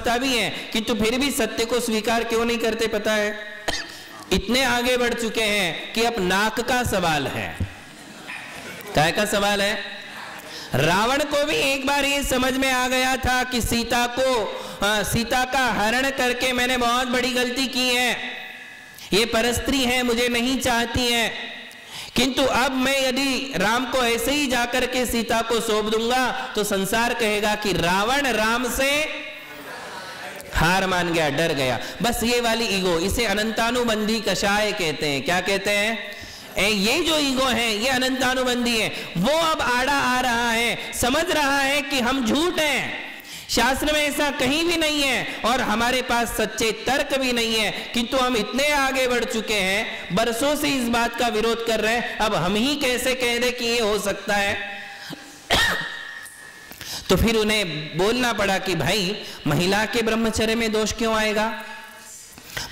अवस्था भी है, किंतु फिर भी सत्य को स्वीकार क्यों नहीं करते पता है? इतने आगे बढ़ चुके हैं कि अब नाक का सवाल है। काय का सवाल है? रावण को भी एक बार ये समझ में आ गया था कि सीता का हरण करके मैंने बहुत बड़ी गलती की है, ये परस्त्री है, मुझे नहीं चाहती है, किंतु अब मैं यदि राम को ऐसे ही जाकर के सीता को सौंप दूंगा तो संसार कहेगा कि रावण राम से हार मान गया, डर गया। बस ये वाली ईगो, इसे अनंतानुबंधी कषाय कहते हैं। क्या कहते हैं? ये जो ईगो है ये अनंतानुबंधी है। वो अब आड़ा आ रहा है, समझ रहा है कि हम झूठ हैं, शास्त्र में ऐसा कहीं भी नहीं है और हमारे पास सच्चे तर्क भी नहीं है, किंतु हम इतने आगे बढ़ चुके हैं, बरसों से इस बात का विरोध कर रहे हैं, अब हम ही कैसे कह दे कि ये हो सकता है? तो फिर उन्हें बोलना पड़ा कि भाई महिला के ब्रह्मचर्य में दोष क्यों आएगा?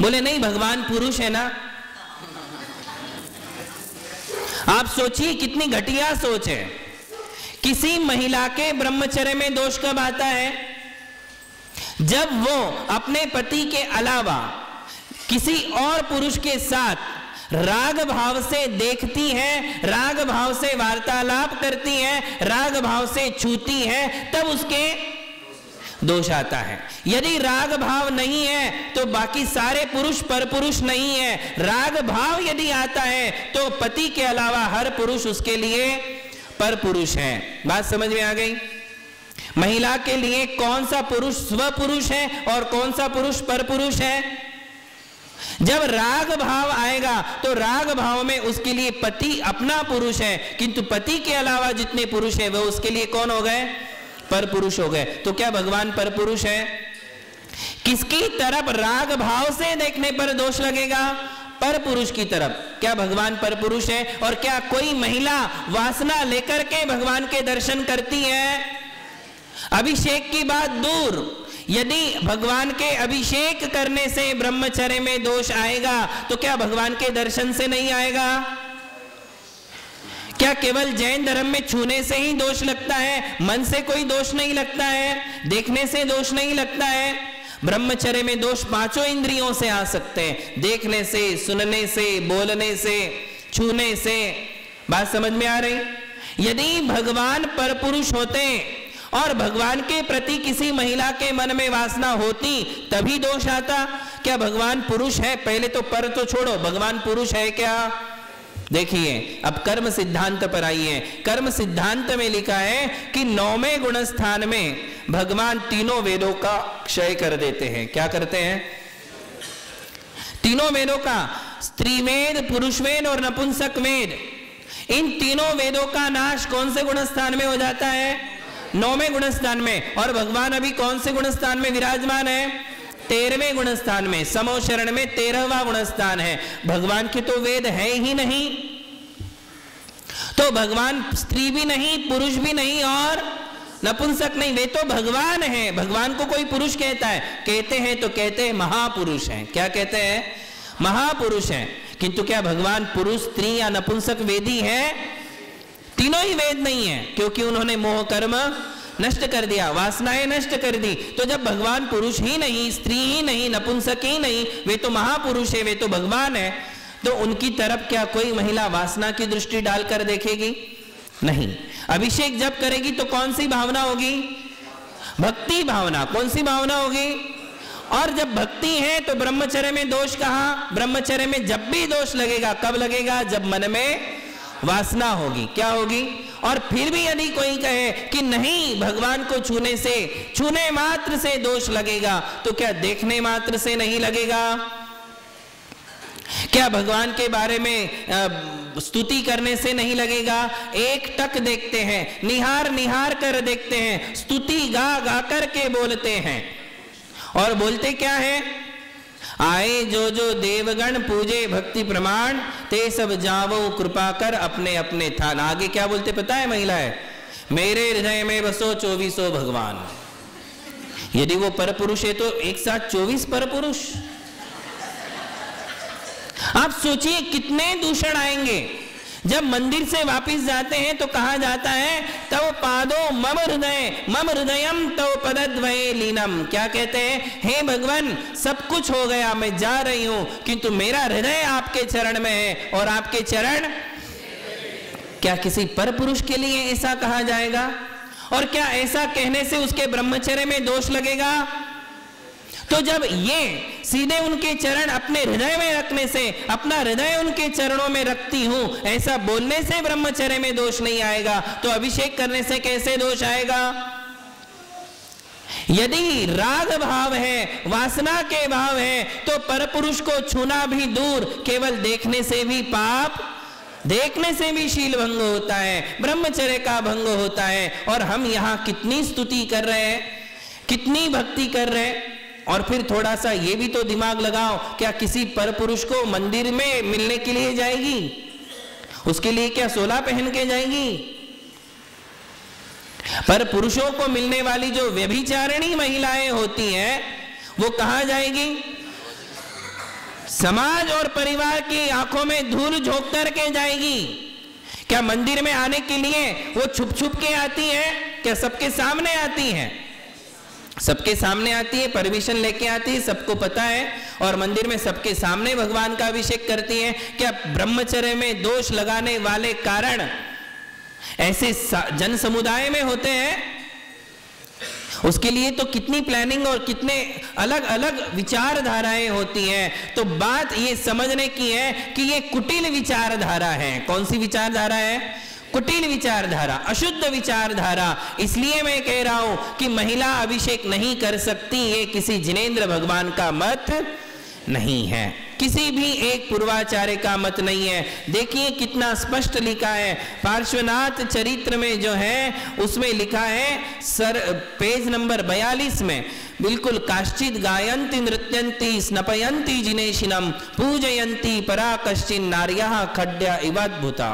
बोले नहीं, भगवान पुरुष है ना। आप सोचिए कितनी घटिया सोच है। किसी महिला के ब्रह्मचर्य में दोष कब आता है? जब वो अपने पति के अलावा किसी और पुरुष के साथ राग भाव से देखती है, राग भाव से वार्तालाप करती है, राग भाव से छूती है, तब उसके दोष आता है। यदि राग भाव नहीं है तो बाकी सारे पुरुष परपुरुष नहीं है। राग भाव यदि आता है तो पति के अलावा हर पुरुष उसके लिए परपुरुष है। बात समझ में आ गई? महिला के लिए कौन सा पुरुष स्वपुरुष है और कौन सा पुरुष परपुरुष है? जब राग भाव आएगा तो राग भाव में उसके लिए पति अपना पुरुष है, किंतु पति के अलावा जितने पुरुष है वो उसके लिए कौन हो गए? परपुरुष हो गए। तो क्या भगवान परपुरुष है? किसकी तरफ राग भाव से देखने पर दोष लगेगा? परपुरुष की तरफ। क्या भगवान परपुरुष है? और क्या कोई महिला वासना लेकर के भगवान के दर्शन करती है? अभिषेक की बात दूर, यदि भगवान के अभिषेक करने से ब्रह्मचर्य में दोष आएगा तो क्या भगवान के दर्शन से नहीं आएगा? क्या केवल जैन धर्म में छूने से ही दोष लगता है? मन से कोई दोष नहीं लगता है, देखने से दोष नहीं लगता है। ब्रह्मचर्य में दोष पांचों इंद्रियों से आ सकते हैं, देखने से, सुनने से, बोलने से, छूने से। बात समझ में आ रही? यदि भगवान परपुरुष होते और भगवान के प्रति किसी महिला के मन में वासना होती तभी दोष आता। क्या भगवान पुरुष है? पहले तो पर तो छोड़ो, भगवान पुरुष है क्या? देखिए अब कर्म सिद्धांत पर आइए। कर्म सिद्धांत में लिखा है कि 9वें गुण स्थान में भगवान तीनों वेदों का क्षय कर देते हैं। क्या करते हैं? तीनों वेदों का, स्त्री वेद, पुरुष वेद और नपुंसक वेद, इन तीनों वेदों का नाश कौन से गुण स्थान में हो जाता है? 9वें गुण स्थान में। और भगवान अभी कौन से गुण स्थान में विराजमान है? 13वें गुण स्थान में। समोशरण में 13वां गुण स्थान है। भगवान के तो वेद है ही नहीं, तो भगवान स्त्री भी नहीं, पुरुष भी नहीं और नपुंसक नहीं, वे तो भगवान है। भगवान को कोई पुरुष कहता है? कहते हैं तो कहते हैं महापुरुष हैं। क्या कहते हैं? महापुरुष हैं। किंतु क्या भगवान पुरुष, स्त्री या नपुंसक वेदी है? तीनों ही वेद नहीं है, क्योंकि उन्होंने मोह कर्म नष्ट कर दिया, वासनाएं नष्ट कर दी। तो जब भगवान पुरुष ही नहीं, स्त्री ही नहीं, नपुंसक ही नहीं, वे तो महापुरुष है, वे तो भगवान है, तो उनकी तरफ क्या कोई महिला वासना की दृष्टि डालकर देखेगी? नहीं। अभिषेक जब करेगी तो कौन सी भावना होगी? भक्ति भावना। कौन सी भावना होगी? और जब भक्ति है तो ब्रह्मचर्य में दोष कहां? ब्रह्मचर्य में जब भी दोष लगेगा, कब लगेगा? जब मन में वासना होगी। क्या होगी? और फिर भी यदि कोई कहे कि नहीं, भगवान को छूने से, छूने मात्र से दोष लगेगा, तो क्या देखने मात्र से नहीं लगेगा? क्या भगवान के बारे में स्तुति करने से नहीं लगेगा? एक टक देखते हैं, निहार निहार कर देखते हैं, स्तुति गा गा कर के बोलते हैं। और बोलते क्या है? आए जो जो देवगण पूजे भक्ति प्रमाण, ते सब जावो कृपा कर अपने अपने थान। आगे क्या बोलते पता है महिलाएं? मेरे हृदय में बसो 24 भगवान। यदि वो परपुरुष है तो एक साथ 24 परपुरुष। आप सोचिए कितने दूषण आएंगे जब मंदिर से वापस जाते हैं तो कहा जाता है तव पादो मम हृदयम तव पदद्वये लीनम। क्या कहते हैं? हे भगवान, सब कुछ हो गया, मैं जा रही हूं, किंतु मेरा हृदय आपके चरण में है और आपके चरण। क्या किसी पर पुरुष के लिए ऐसा कहा जाएगा? और क्या ऐसा कहने से उसके ब्रह्मचर्य में दोष लगेगा? तो जब ये सीधे उनके चरण अपने हृदय में रखने से, अपना हृदय उनके चरणों में रखती हूं, ऐसा बोलने से ब्रह्मचर्य में दोष नहीं आएगा, तो अभिषेक करने से कैसे दोष आएगा? यदि राग भाव है, वासना के भाव है, तो परपुरुष को छूना भी दूर, केवल देखने से भी पाप, देखने से भी शील भंग होता है, ब्रह्मचर्य का भंग होता है। और हम यहां कितनी स्तुति कर रहे हैं, कितनी भक्ति कर रहे हैं। और फिर थोड़ा सा ये भी तो दिमाग लगाओ, क्या किसी परपुरुष को मंदिर में मिलने के लिए जाएगी? उसके लिए क्या 16 पहन के जाएगी? पर पुरुषों को मिलने वाली जो व्यभिचारिणी महिलाएं होती हैं, वो कहां जाएगी? समाज और परिवार की आंखों में धूल झोंक करके जाएगी। क्या मंदिर में आने के लिए वो छुप छुप के आती है? क्या सबके सामने आती है? सबके सामने आती है, परमिशन लेके आती है, सबको पता है, और मंदिर में सबके सामने भगवान का अभिषेक करती है। क्या ब्रह्मचर्य में दोष लगाने वाले कारण ऐसे जन समुदाय में होते हैं? उसके लिए तो कितनी प्लानिंग और कितने अलग अलग विचारधाराएं होती हैं। तो बात ये समझने की है कि ये कुटिल विचारधारा है। कौन सी विचारधारा है? कुटिल विचारधारा, अशुद्ध विचारधारा। इसलिए मैं कह रहा हूं कि महिला अभिषेक नहीं कर सकती, ये किसी जिनेंद्र भगवान का मत नहीं है, किसी भी एक पूर्वाचार्य का मत नहीं है। देखिए कितना स्पष्ट लिखा है पार्श्वनाथ चरित्र में, जो है उसमें लिखा है पेज नंबर 42 में, बिल्कुल काश्चित गायंती नृत्यंती स्नपयंती जिनेशिनम पूजयंती परा कश्चिन नार्यः खड्या इवाद्भुता।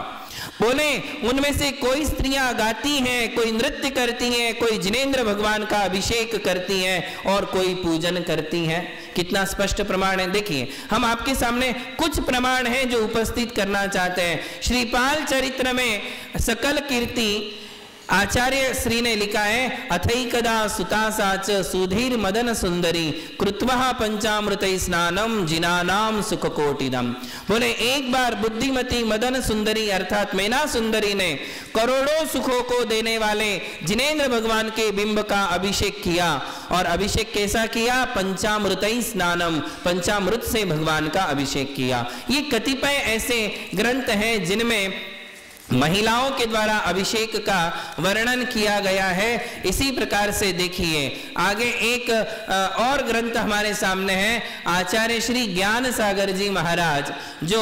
बोले उनमें से कोई स्त्रियां गाती हैं, कोई नृत्य करती हैं, कोई जिनेंद्र भगवान का अभिषेक करती हैं और कोई पूजन करती हैं। कितना स्पष्ट प्रमाण है। देखिए हम आपके सामने कुछ प्रमाण हैं जो उपस्थित करना चाहते हैं। श्रीपाल चरित्र में सकल कीर्ति आचार्य श्री ने लिखा है, अथैकदा सुतासाच सुधीर मदन सुंदरी कृत्वा पंचामृत स्नानम जिनानाम सुख कोटिदम। बोले एक बार बुद्धिमती मदन सुंदरी अर्थात मैना सुंदरी ने करोड़ों सुखों को देने वाले जिनेंद्र भगवान के बिंब का अभिषेक किया। और अभिषेक कैसा किया? पंचामृत स्नानम, पंचामृत से भगवान का अभिषेक किया। ये कतिपय ऐसे ग्रंथ हैं जिनमें महिलाओं के द्वारा अभिषेक का वर्णन किया गया है। इसी प्रकार से देखिए आगे एक और ग्रंथ हमारे सामने है। आचार्य श्री ज्ञान सागर जी महाराज, जो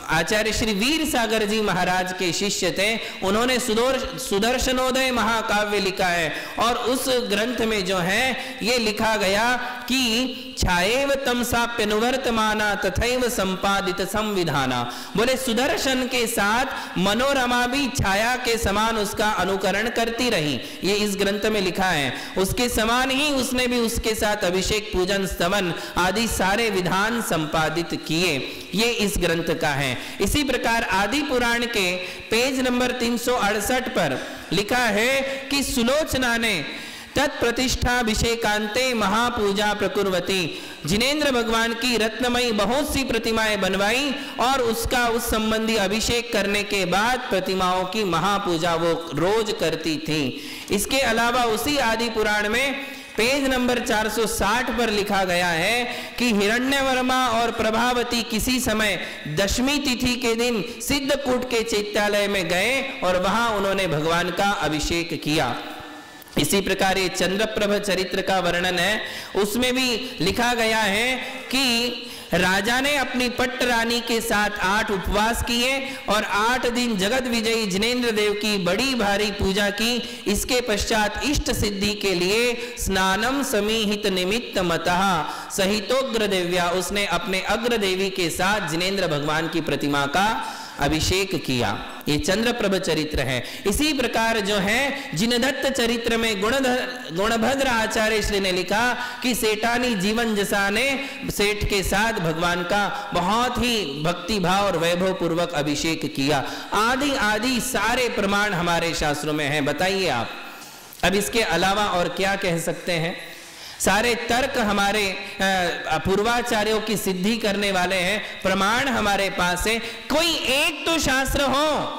आचार्य श्री वीर सागर जी महाराज के शिष्य थे, उन्होंने सुदर्शनोदय महाकाव्य लिखा है। और उस ग्रंथ में जो है ये लिखा गया कि छाएव तमसाप्यनुवर्तमाना तथैव संपादित संविधाना। बोले सुदर्शन के साथ मनोरमा भी छाया के समान उसका अनुकरण करती रही, ये इस ग्रंथ में लिखा है। उसके समान ही उसने भी उसके साथ अभिषेक, पूजन, स्तवन आदि सारे विधान संपादित किए, ये इस ग्रंथ का है। इसी प्रकार आदि पुराण के पेज नंबर 368 पर लिखा है कि सुलोचना ने तत्प्रतिष्ठाभिषेकांते महापूजा प्रकुर्वती, जिनेंद्र भगवान की रत्नमयी बहुत सी प्रतिमाएं बनवाई और उसका उस संबंधी अभिषेक करने के बाद प्रतिमाओं की महापूजा वो रोज करती थी। इसके अलावा उसी आदि पुराण में पेज नंबर 460 पर लिखा गया है कि हिरण्यवर्मा और प्रभावती किसी समय दशमी तिथि के दिन सिद्धकूट के चैत्यालय में गए और वहां उन्होंने भगवान का अभिषेक किया। इसी प्रकार ये चंद्रप्रभ चरित्र का वर्णन है, उसमें भी लिखा गया है कि राजा ने अपनी पट्ट रानी के साथ 8 उपवास किए और 8 दिन जगत विजयी जिनेंद्र देव की बड़ी भारी पूजा की। इसके पश्चात इष्ट सिद्धि के लिए स्नानम समीहित निमित्त मतः सहितोग्र देव्या, उसने अपने अग्र देवी के साथ जिनेंद्र भगवान की प्रतिमा का अभिषेक किया। ये चंद्रप्रभ चरित्र है। इसी प्रकार जो है जिनदत्त चरित्र में गुणभद्र आचार्य श्री ने लिखा कि सेठानी जीवन जसा ने सेठ के साथ भगवान का बहुत ही भक्ति भाव और वैभव पूर्वक अभिषेक किया। आदि आदि सारे प्रमाण हमारे शास्त्रों में हैं। बताइए आप, अब इसके अलावा और क्या कह सकते हैं? सारे तर्क हमारे पूर्वाचार्यों की सिद्धि करने वाले हैं, प्रमाण हमारे पास है। कोई एक तो शास्त्र हो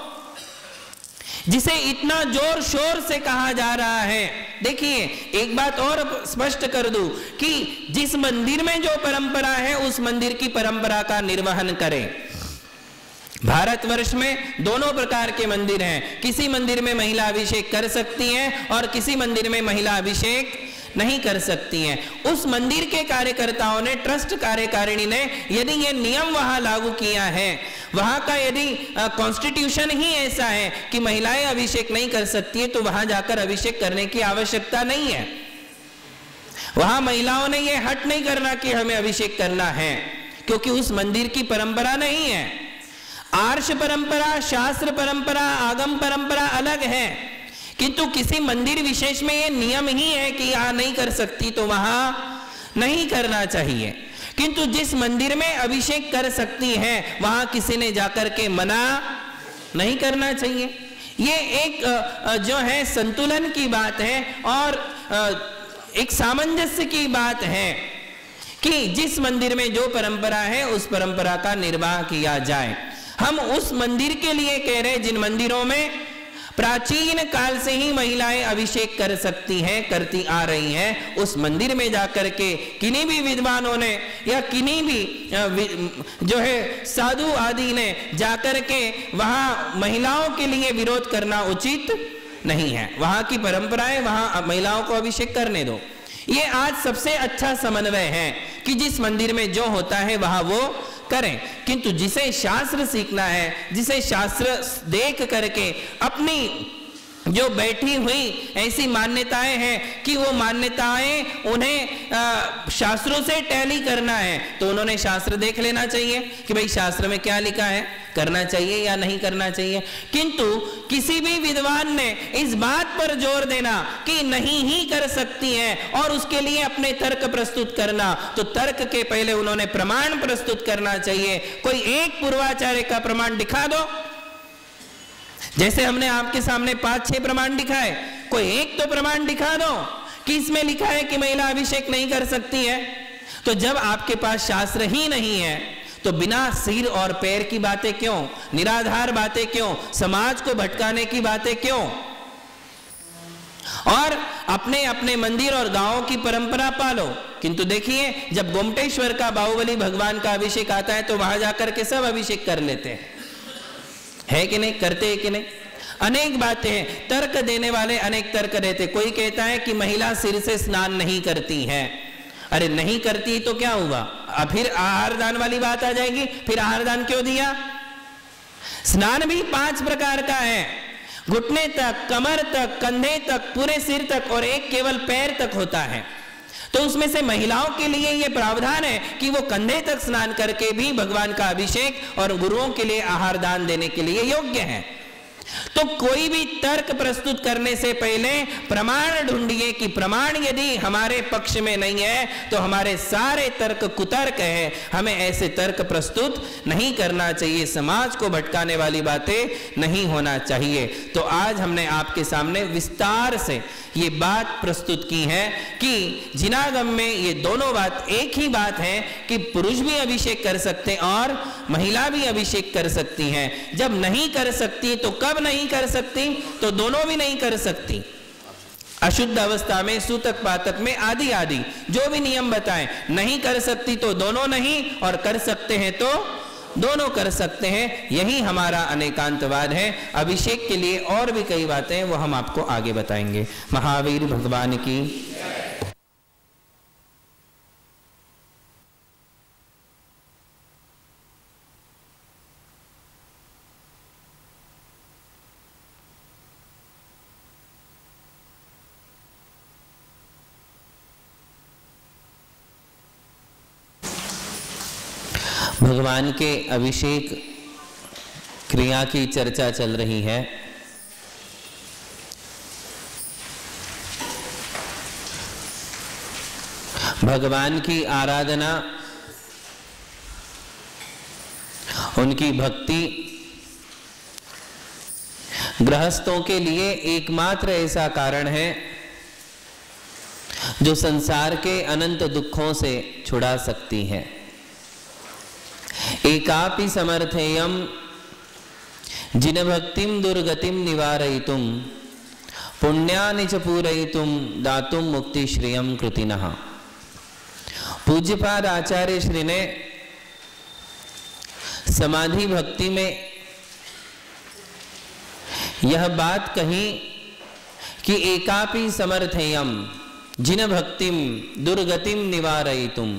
जिसे इतना जोर शोर से कहा जा रहा है। देखिए, एक बात और स्पष्ट कर दूं कि जिस मंदिर में जो परंपरा है उस मंदिर की परंपरा का निर्वहन करें। भारतवर्ष में दोनों प्रकार के मंदिर हैं। किसी मंदिर में महिला अभिषेक कर सकती हैं और किसी मंदिर में महिला अभिषेक नहीं कर सकती हैं। उस मंदिर के कार्यकर्ताओं ने, ट्रस्ट कार्यकारिणी ने यदि ये नियम वहां लागू किया है, वहां का यदि कॉन्स्टिट्यूशन ही ऐसा है कि महिलाएं अभिषेक नहीं कर सकती है, तो वहां जाकर अभिषेक करने की आवश्यकता नहीं है। वहां महिलाओं ने ये हट नहीं करना कि हमें अभिषेक करना है, क्योंकि उस मंदिर की परंपरा नहीं है। आर्ष परंपरा, शास्त्र परंपरा, आगम परंपरा अलग है, किंतु किसी मंदिर विशेष में यह नियम ही है कि यहां नहीं कर सकती तो वहां नहीं करना चाहिए। किंतु जिस मंदिर में अभिषेक कर सकती है वहां किसी ने जाकर के मना नहीं करना चाहिए। ये एक जो है संतुलन की बात है और एक सामंजस्य की बात है कि जिस मंदिर में जो परंपरा है उस परंपरा का निर्वाह किया जाए। हम उस मंदिर के लिए कह रहे हैं जिन मंदिरों में प्राचीन काल से ही महिलाएं अभिषेक कर सकती हैं, करती आ रही हैं, उस मंदिर में जाकर के किन्हीं भी विद्वानों ने या किन्हीं भी जो है साधु आदि ने जाकर के वहां महिलाओं के लिए विरोध करना उचित नहीं है। वहां की परंपरा है, वहां महिलाओं को अभिषेक करने दो। ये आज सबसे अच्छा समन्वय है कि जिस मंदिर में जो होता है वहां वो करें। किंतु जिसे शास्त्र सीखना है, जिसे शास्त्र देख करके अपनी जो बैठी हुई ऐसी मान्यताएं हैं कि वो मान्यताएं उन्हें शास्त्रों से टैली करना है, तो उन्होंने शास्त्र देख लेना चाहिए कि भाई शास्त्र में क्या लिखा है, करना चाहिए या नहीं करना चाहिए। किंतु किसी भी विद्वान ने इस बात पर जोर देना कि नहीं ही कर सकती है और उसके लिए अपने तर्क प्रस्तुत करना, तो तर्क के पहले उन्होंने प्रमाण प्रस्तुत करना चाहिए। कोई एक पूर्वाचार्य का प्रमाण दिखा दो, जैसे हमने आपके सामने 5-6 प्रमाण दिखाए, कोई एक तो प्रमाण दिखा दो कि इसमें लिखा है कि महिला अभिषेक नहीं कर सकती है। तो जब आपके पास शास्त्र ही नहीं है तो बिना सिर और पैर की बातें क्यों, निराधार बातें क्यों, समाज को भटकाने की बातें क्यों? और अपने अपने मंदिर और गांवों की परंपरा पालो। किंतु देखिए, जब गोमटेश्वर का बाहुबली भगवान का अभिषेक आता है तो वहां जाकर के सब अभिषेक कर लेते हैं, है कि नहीं, करते हैं कि नहीं? अनेक बातें हैं, तर्क देने वाले अनेक तर्क देते। कोई कहता है कि महिला सिर से स्नान नहीं करती है। अरे नहीं करती तो क्या हुआ, फिर आहार दान वाली बात आ जाएगी। फिर आहार दान क्यों दिया? स्नान भी 5 प्रकार का है, घुटने तक, कमर तक, कंधे तक, पूरे सिर तक और एक केवल पैर तक होता है। तो उसमें से महिलाओं के लिए यह प्रावधान है कि वो कंधे तक स्नान करके भी भगवान का अभिषेक और गुरुओं के लिए आहार दान देने के लिए योग्य है। तो कोई भी तर्क प्रस्तुत करने से पहले प्रमाण ढूंढिए कि प्रमाण यदि हमारे पक्ष में नहीं है तो हमारे सारे तर्क कुतर्क है, हमें ऐसे तर्क प्रस्तुत नहीं करना चाहिए। समाज को भटकाने वाली बातें नहीं होना चाहिए। तो आज हमने आपके सामने विस्तार से ये बात प्रस्तुत की है कि जिनागम में ये दोनों बात एक ही बात है कि पुरुष भी अभिषेक कर सकते और महिला भी अभिषेक कर सकती हैं। जब नहीं कर सकती तो कब नहीं कर सकती? तो दोनों भी नहीं कर सकती। अशुद्ध अवस्था में, सूतक पातक में, आदि आदि जो भी नियम बताएं, नहीं कर सकती तो दोनों नहीं, और कर सकते हैं तो दोनों कर सकते हैं। यही हमारा अनेकांतवाद है। अभिषेक के लिए और भी कई बातें हैं, वो हम आपको आगे बताएंगे। महावीर भगवान की। भगवान के अभिषेक क्रिया की चर्चा चल रही है। भगवान की आराधना, उनकी भक्ति गृहस्थों के लिए एकमात्र ऐसा कारण है जो संसार के अनंत दुखों से छुड़ा सकती है। एकापि समर्थेयम जिन भक्तिम दुर्गतिम निवारयितुम पुण्यानि च पूरयितुम दातुम मुक्ति श्रियम कृतिनः। पूज्यपाद आचार्य श्री ने समाधि भक्ति में यह बात कही कि एकापि समर्थेयम जिन भक्तिम दुर्गतिम निवारयितुम,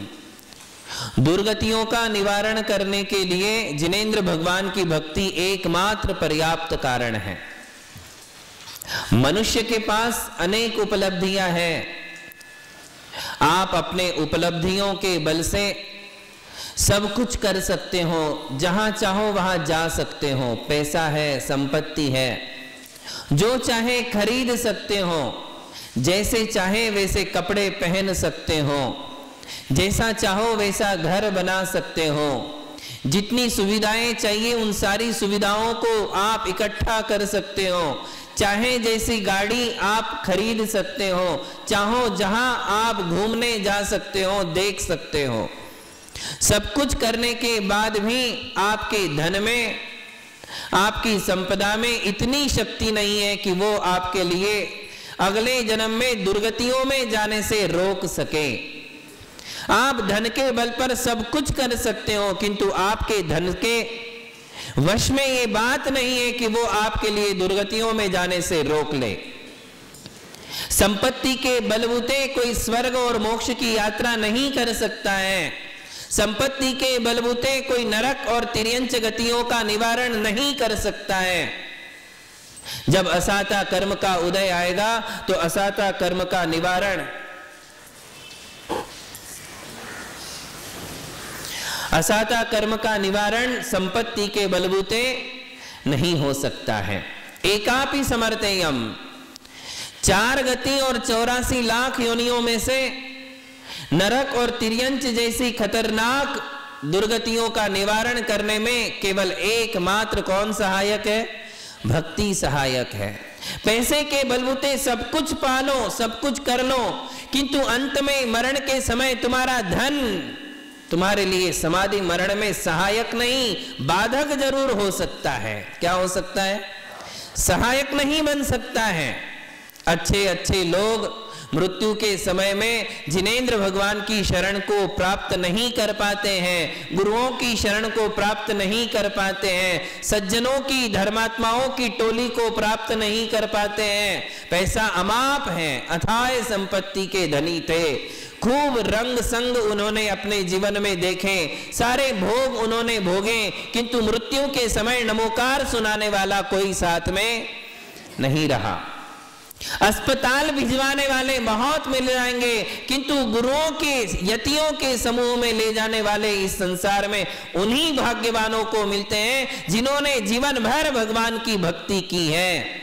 दुर्गतियों का निवारण करने के लिए जिनेंद्र भगवान की भक्ति एकमात्र पर्याप्त कारण है। मनुष्य के पास अनेक उपलब्धियां हैं, आप अपने उपलब्धियों के बल से सब कुछ कर सकते हो, जहां चाहो वहां जा सकते हो, पैसा है, संपत्ति है, जो चाहे खरीद सकते हो, जैसे चाहे वैसे कपड़े पहन सकते हो, जैसा चाहो वैसा घर बना सकते हो, जितनी सुविधाएं चाहिए उन सारी सुविधाओं को आप इकट्ठा कर सकते हो, चाहे जैसी गाड़ी आप खरीद सकते हो, चाहो जहां आप घूमने जा सकते हो, देख सकते हो। सब कुछ करने के बाद भी आपके धन में, आपकी संपदा में इतनी शक्ति नहीं है कि वो आपके लिए अगले जन्म में दुर्गतियों में जाने से रोक सके। आप धन के बल पर सब कुछ कर सकते हो, किंतु आपके धन के वश में ये बात नहीं है कि वो आपके लिए दुर्गतियों में जाने से रोक ले। संपत्ति के बलबूते कोई स्वर्ग और मोक्ष की यात्रा नहीं कर सकता है। संपत्ति के बलबूते कोई नरक और तिर्यंच गतियों का निवारण नहीं कर सकता है। जब असाता कर्म का उदय आएगा तो असाता कर्म का निवारण, असाता कर्म का निवारण संपत्ति के बलबूते नहीं हो सकता है। एकापि समर्थेयम, 4 गति और 84 लाख योनियों में से नरक और तिर्यंच जैसी खतरनाक दुर्गतियों का निवारण करने में केवल एकमात्र कौन सहायक है? भक्ति सहायक है। पैसे के बलबूते सब कुछ पालो, सब कुछ कर लो, किंतु अंत में मरण के समय तुम्हारा धन तुम्हारे लिए समाधि मरण में सहायक नहीं, बाधक जरूर हो सकता है। क्या हो सकता है? सहायक नहीं बन सकता है। अच्छे अच्छे लोग मृत्यु के समय में जिनेंद्र भगवान की शरण को प्राप्त नहीं कर पाते हैं, गुरुओं की शरण को प्राप्त नहीं कर पाते हैं, सज्जनों की, धर्मात्माओं की टोली को प्राप्त नहीं कर पाते हैं। पैसा अमाप है, अथाह संपत्ति के धनी थे, खूब रंग संग उन्होंने अपने जीवन में देखे, सारे भोग उन्होंने भोगे, किंतु मृत्यु के समय नमोकार सुनाने वाला कोई साथ में नहीं रहा। अस्पताल भिजवाने वाले बहुत मिल जाएंगे, किंतु गुरुओं के, यतियों के समूह में ले जाने वाले इस संसार में उन्हीं भाग्यवानों को मिलते हैं जिन्होंने जीवन भर भगवान की भक्ति की है।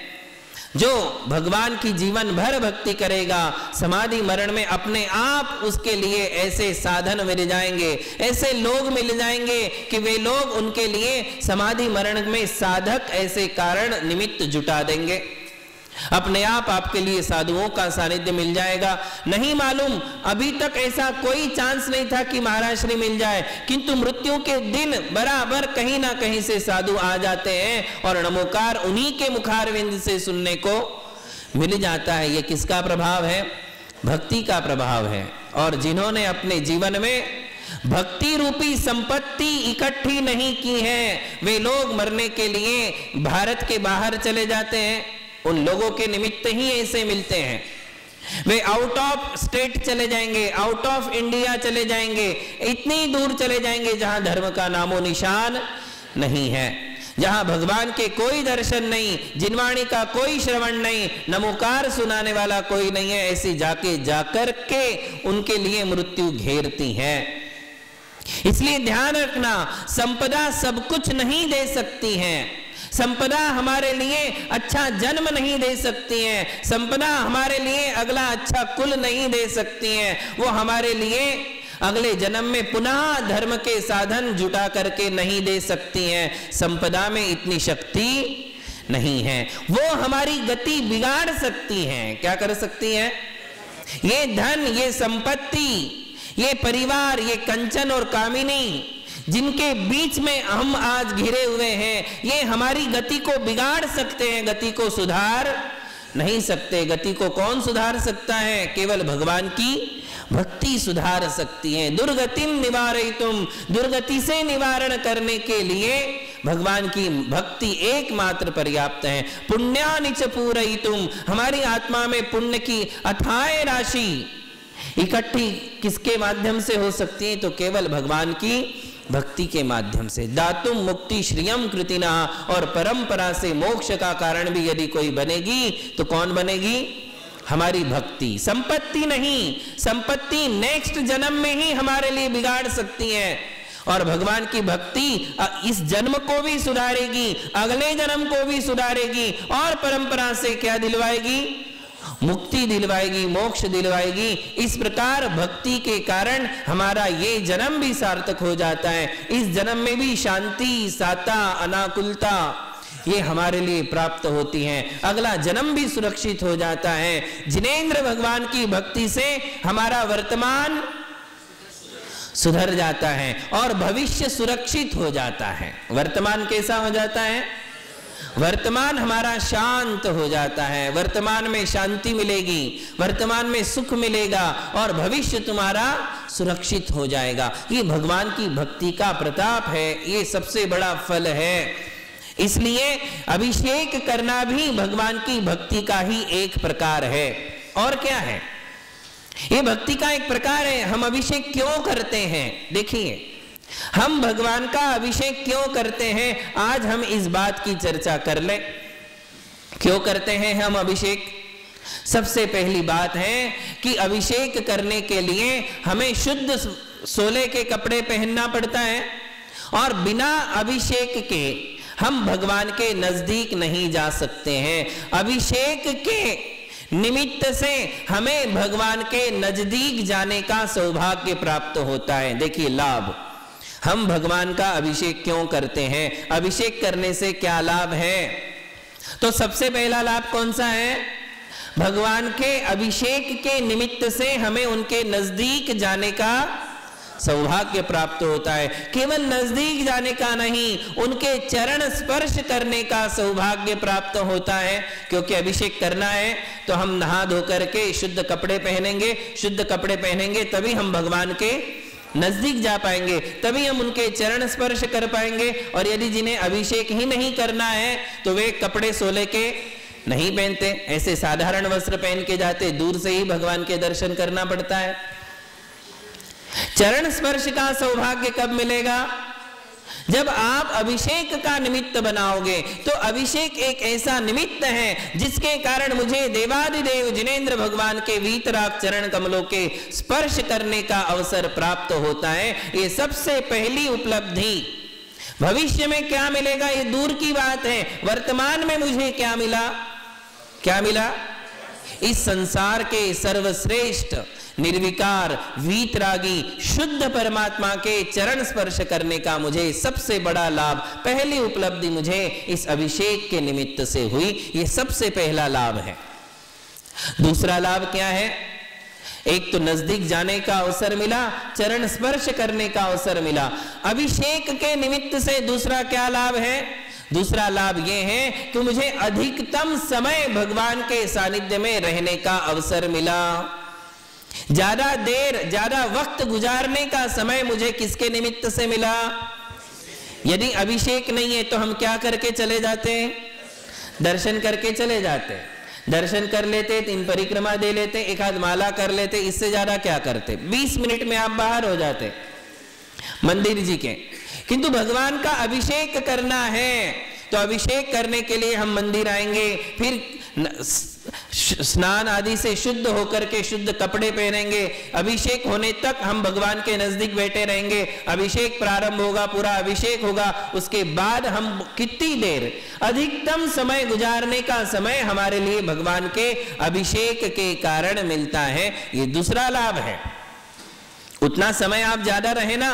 जो भगवान की जीवन भर भक्ति करेगा, समाधि मरण में अपने आप उसके लिए ऐसे साधन मिल जाएंगे, ऐसे लोग मिल जाएंगे कि वे लोग उनके लिए समाधि मरण में साधक, ऐसे कारण निमित्त जुटा देंगे। अपने आप आपके लिए साधुओं का सानिध्य मिल जाएगा। नहीं मालूम, अभी तक ऐसा कोई चांस नहीं था कि महाराज श्री मिल जाए, किंतु मृत्यु के दिन बराबर कहीं ना कहीं से साधु आ जाते हैं और नमोकार उन्हीं के मुखारविंद से सुनने को मिल जाता है। ये किसका प्रभाव है? भक्ति का प्रभाव है। और जिन्होंने अपने जीवन में भक्ति रूपी संपत्ति इकट्ठी नहीं की है, वे लोग मरने के लिए भारत के बाहर चले जाते हैं। उन लोगों के निमित्त ही ऐसे मिलते हैं। वे आउट ऑफ स्टेट चले जाएंगे, आउट ऑफ इंडिया चले जाएंगे, इतनी दूर चले जाएंगे जहां धर्म का नामो निशान नहीं है, जहां भगवान के कोई दर्शन नहीं, जिनवाणी का कोई श्रवण नहीं, नमोकार सुनाने वाला कोई नहीं है। ऐसी जाके जाकर के उनके लिए मृत्यु घेरती है। इसलिए ध्यान रखना, संपदा सब कुछ नहीं दे सकती है, संपदा हमारे लिए अच्छा जन्म नहीं दे सकती है, संपदा हमारे लिए अगला अच्छा कुल नहीं दे सकती है, वो हमारे लिए अगले जन्म में पुनः धर्म के साधन जुटा करके नहीं दे सकती हैं। संपदा में इतनी शक्ति नहीं है। वो हमारी गति बिगाड़ सकती हैं। क्या कर सकती हैं? ये धन, ये संपत्ति, ये परिवार, ये कंचन और कामिनी जिनके बीच में हम आज घिरे हुए हैं, ये हमारी गति को बिगाड़ सकते हैं, गति को सुधार नहीं सकते। गति को कौन सुधार सकता है? केवल भगवान की भक्ति सुधार सकती है। दुर्गतिम निवारयितुम, दुर्गति से निवारण करने के लिए भगवान की भक्ति एकमात्र पर्याप्त है। पुण्यानि च पूरयितुम, हमारी आत्मा में पुण्य की अथाह राशि इकट्ठी किसके माध्यम से हो सकती है? तो केवल भगवान की भक्ति के माध्यम से। दातुम मुक्ति श्रियम कृतिना, और परंपरा से मोक्ष का कारण भी यदि कोई बनेगी तो कौन बनेगी? हमारी भक्ति। संपत्ति नहीं, संपत्ति नेक्स्ट जन्म में ही हमारे लिए बिगाड़ सकती है, और भगवान की भक्ति इस जन्म को भी सुधारेगी, अगले जन्म को भी सुधारेगी, और परंपरा से क्या दिलवाएगी? मुक्ति दिलवाएगी, मोक्ष दिलवाएगी। इस प्रकार भक्ति के कारण हमारा ये जन्म भी सार्थक हो जाता है। इस जन्म में भी शांति, साता, अनाकुलता ये हमारे लिए प्राप्त होती हैं। अगला जन्म भी सुरक्षित हो जाता है। जिनेंद्र भगवान की भक्ति से हमारा वर्तमान सुधर जाता है और भविष्य सुरक्षित हो जाता है। वर्तमान कैसा हो जाता है? वर्तमान हमारा शांत हो जाता है, वर्तमान में शांति मिलेगी, वर्तमान में सुख मिलेगा, और भविष्य तुम्हारा सुरक्षित हो जाएगा। ये भगवान की भक्ति का प्रताप है, ये सबसे बड़ा फल है। इसलिए अभिषेक करना भी भगवान की भक्ति का ही एक प्रकार है। और क्या है? ये भक्ति का एक प्रकार है। हम अभिषेक क्यों करते हैं? देखिए, हम भगवान का अभिषेक क्यों करते हैं, आज हम इस बात की चर्चा कर लें। क्यों करते हैं हम अभिषेक? सबसे पहली बात है कि अभिषेक करने के लिए हमें शुद्ध सोले के कपड़े पहनना पड़ता है, और बिना अभिषेक के हम भगवान के नजदीक नहीं जा सकते हैं। अभिषेक के निमित्त से हमें भगवान के नजदीक जाने का सौभाग्य प्राप्त होता है। देखिए लाभ, हम भगवान का अभिषेक क्यों करते हैं? अभिषेक करने से क्या लाभ है? तो सबसे पहला लाभ कौन सा है? भगवान के अभिषेक के निमित्त से हमें उनके नजदीक जाने का सौभाग्य प्राप्त होता है। केवल नजदीक जाने का नहीं, उनके चरण स्पर्श करने का सौभाग्य प्राप्त होता है। क्योंकि अभिषेक करना है तो हम नहा धो करके शुद्ध कपड़े पहनेंगे, शुद्ध कपड़े पहनेंगे तभी हम भगवान के नजदीक जा पाएंगे, तभी हम उनके चरण स्पर्श कर पाएंगे। और यदि जिन्हें अभिषेक ही नहीं करना है तो वे कपड़े सोले के नहीं पहनते, ऐसे साधारण वस्त्र पहन के जाते, दूर से ही भगवान के दर्शन करना पड़ता है। चरण स्पर्श का सौभाग्य कब मिलेगा? जब आप अभिषेक का निमित्त बनाओगे। तो अभिषेक एक ऐसा निमित्त है जिसके कारण मुझे देवादिदेव जिनेंद्र भगवान के वीतराग चरण कमलों के स्पर्श करने का अवसर प्राप्त होता है। ये सबसे पहली उपलब्धि। भविष्य में क्या मिलेगा ये दूर की बात है, वर्तमान में मुझे क्या मिला? क्या मिला? इस संसार के सर्वश्रेष्ठ निर्विकार वीतरागी शुद्ध परमात्मा के चरण स्पर्श करने का मुझे सबसे बड़ा लाभ, पहली उपलब्धि मुझे इस अभिषेक के निमित्त से हुई। ये सबसे पहला लाभ है। दूसरा लाभ क्या है? एक तो नजदीक जाने का अवसर मिला, चरण स्पर्श करने का अवसर मिला। अभिषेक के निमित्त से दूसरा क्या लाभ है? दूसरा लाभ यह है कि मुझे अधिकतम समय भगवान के सानिध्य में रहने का अवसर मिला। ज्यादा देर, ज्यादा वक्त गुजारने का समय मुझे किसके निमित्त से मिला? यदि अभिषेक नहीं है तो हम क्या करके चले जाते हैं? दर्शन करके चले जाते हैं। दर्शन कर लेते, 3 परिक्रमा दे लेते, एक आध माला कर लेते, इससे ज्यादा क्या करते? 20 मिनट में आप बाहर हो जाते मंदिर जी के। किंतु भगवान का अभिषेक करना है तो अभिषेक करने के लिए हम मंदिर आएंगे, फिर स्नान आदि से शुद्ध होकर के शुद्ध कपड़े पहनेंगे, अभिषेक होने तक हम भगवान के नजदीक बैठे रहेंगे, अभिषेक प्रारंभ होगा, पूरा अभिषेक होगा, उसके बाद हम कितनी देर, अधिकतम समय गुजारने का समय हमारे लिए भगवान के अभिषेक के कारण मिलता है। ये दूसरा लाभ है। उतना समय आप ज्यादा रहे ना,